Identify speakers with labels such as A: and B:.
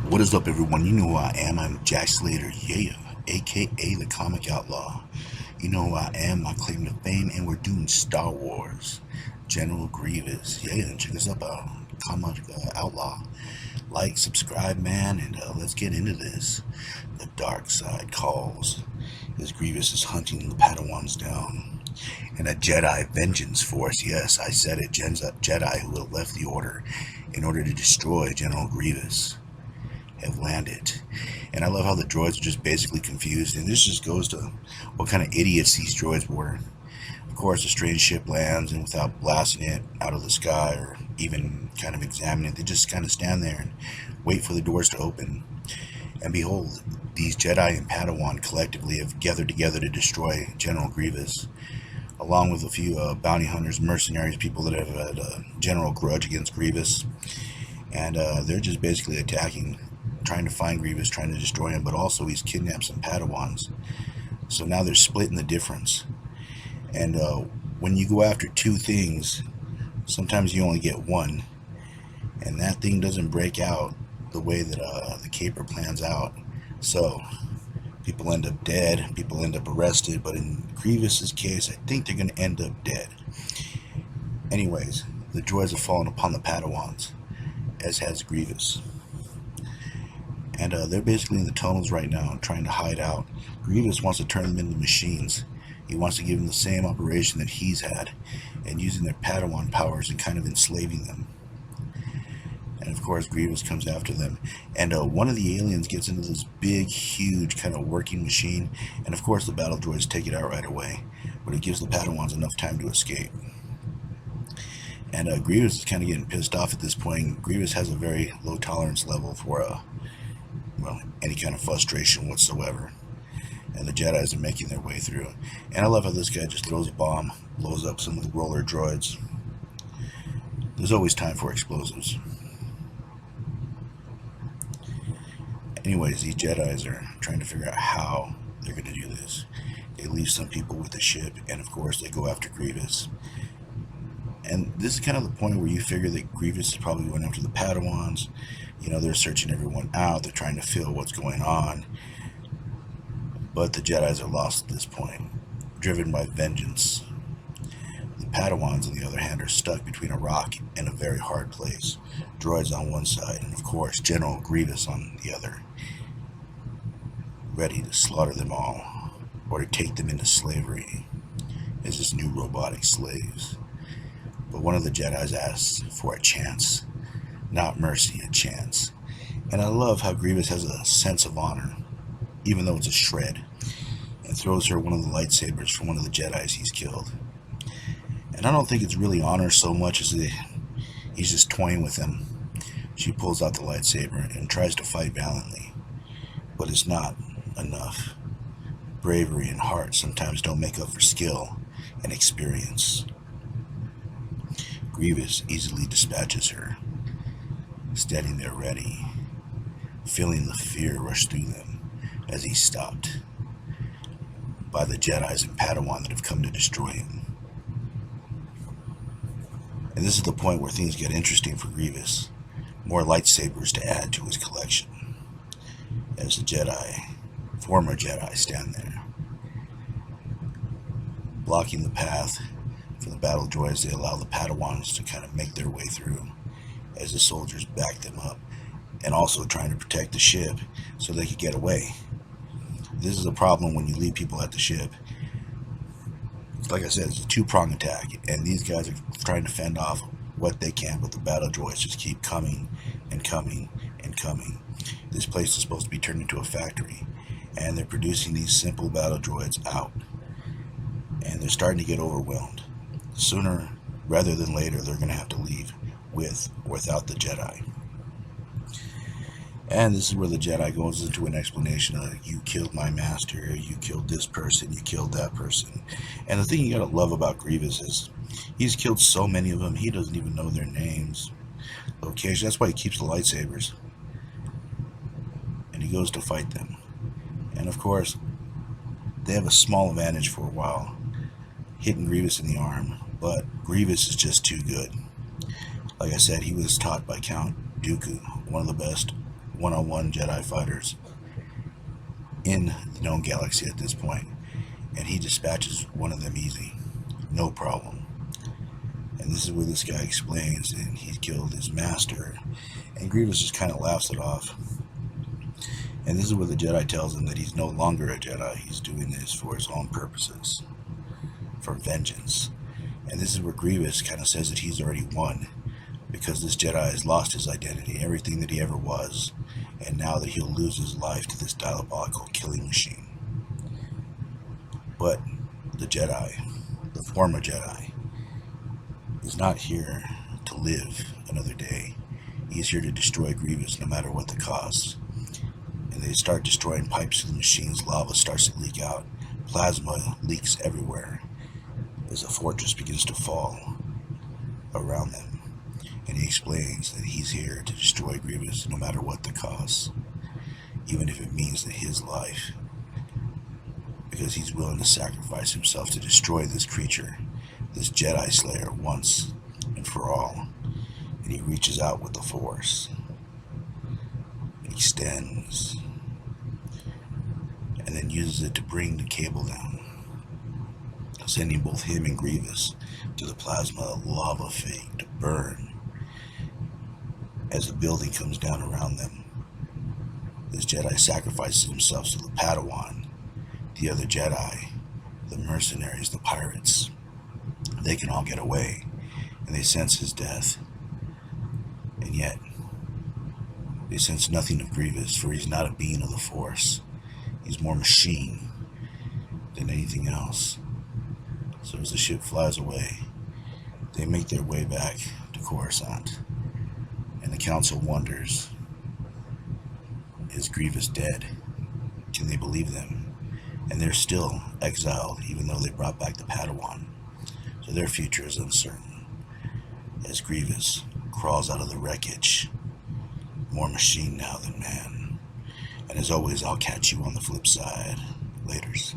A: What is up, everyone? You know who I am. I'm Jack Slater, yeah, aka the Comic Outlaw. You know who I am, my claim to fame, and we're doing Star Wars. General Grievous, yeah, and check us up out, Comic Outlaw. Like, subscribe, man, and let's get into this. The dark side calls as Grievous is hunting the Padawans down. And a Jedi vengeance force, yes, I said it, Jedi who have left the Order in order to destroy General Grievous, have landed. And I love how the droids are just basically confused. And this just goes to what kind of idiots these droids were. Of course, a strange ship lands, and without blasting it out of the sky or even kind of examining it, they just kind of stand there and wait for the doors to open. And behold, these Jedi and Padawan collectively have gathered together to destroy General Grievous, along with a few bounty hunters, mercenaries, people that have had a general grudge against Grievous. And they're just basically attacking, trying to find Grievous, trying to destroy him, but also he's kidnapped some Padawans. So now they're splitting the difference. And when you go after two things, sometimes you only get one. And that thing doesn't break out the way that the caper plans out. So people end up dead, people end up arrested, but in Grievous's case, I think they're going to end up dead. Anyways, the droids have fallen upon the Padawans, as has Grievous. And they're basically in the tunnels right now, trying to hide out. Grievous wants to turn them into machines. He wants to give them the same operation that he's had, and using their Padawan powers and kind of enslaving them. And of course, Grievous comes after them. And one of the aliens gets into this big, huge kind of working machine. And of course, the battle droids take it out right away. But it gives the Padawans enough time to escape. And Grievous is kind of getting pissed off at this point. Grievous has a very low tolerance level for any kind of frustration whatsoever. And the Jedis are making their way through. And I love how this guy just throws a bomb, blows up some of the roller droids. There's always time for explosives. Anyways, these Jedis are trying to figure out how they're going to do this. They leave some people with the ship, and of course they go after Grievous. And this is kind of the point where you figure that Grievous is probably going after the Padawans. You know, they're searching everyone out. They're trying to feel what's going on. But the Jedis are lost at this point, driven by vengeance. The Padawans, on the other hand, are stuck between a rock and a very hard place. Droids on one side, and of course, General Grievous on the other, ready to slaughter them all, or to take them into slavery as his new robotic slaves. But one of the Jedis asks for a chance. Not mercy, a chance. And I love how Grievous has a sense of honor, even though it's a shred, and throws her one of the lightsabers from one of the Jedis he's killed. And I don't think it's really honor so much as he's just toying with him. She pulls out the lightsaber and tries to fight valiantly, but it's not enough. Bravery and heart sometimes don't make up for skill and experience. Grievous easily dispatches her, standing there ready, feeling the fear rush through them as he's stopped by the Jedis and Padawan that have come to destroy him. And this is the point where things get interesting for Grievous. More lightsabers to add to his collection, as the former Jedi, stand there, blocking the path for the battle droids. They allow the Padawans to kind of make their way through as the soldiers back them up, and also trying to protect the ship so they could get away. This is a problem when you leave people at the ship. Like I said, it's a two-prong attack, and these guys are trying to fend off what they can, but the battle droids just keep coming and coming and coming. This place is supposed to be turned into a factory, and they're producing these simple battle droids out, and they're starting to get overwhelmed. Sooner rather than later, they're going to have to leave with or without the Jedi. And this is where the Jedi goes into an explanation of, you killed my master, you killed this person, you killed that person. And the thing you gotta love about Grievous is he's killed so many of them, he doesn't even know their names, location. That's why he keeps the lightsabers. And he goes to fight them. And of course, they have a small advantage for a while, hitting Grievous in the arm. But Grievous is just too good. Like I said, he was taught by Count Dooku, one of the best one-on-one Jedi fighters in the known galaxy at this point, and he dispatches one of them easy, no problem. And this is where this guy explains that he's killed his master, and Grievous just kind of laughs it off. And this is where the Jedi tells him that he's no longer a Jedi. He's doing this for his own purposes, for vengeance. And this is where Grievous kind of says that he's already won, because this Jedi has lost his identity, everything that he ever was, and now that he'll lose his life to this diabolical killing machine. But the Jedi, the former Jedi, is not here to live another day. He's here to destroy Grievous no matter what the cost. And they start destroying pipes to the machines. Lava starts to leak out. Plasma leaks everywhere as a fortress begins to fall around them. And he explains that he's here to destroy Grievous no matter what the cost, even if it means that his life, because he's willing to sacrifice himself to destroy this creature, this Jedi Slayer, once and for all. And he reaches out with the Force, and he extends, and then uses it to bring the cable down, sending both him and Grievous to the plasma lava fate to burn as the building comes down around them. This Jedi sacrifices himself to the Padawan, the other Jedi, the mercenaries, the pirates. They can all get away, and they sense his death. And yet, they sense nothing of Grievous, for he's not a being of the Force. He's more machine than anything else. So as the ship flies away, they make their way back to Coruscant. And the Council wonders, is Grievous dead? Can they believe them? And they're still exiled, even though they brought back the Padawan. So their future is uncertain. As Grievous crawls out of the wreckage, more machine now than man. And as always, I'll catch you on the flip side. Laters.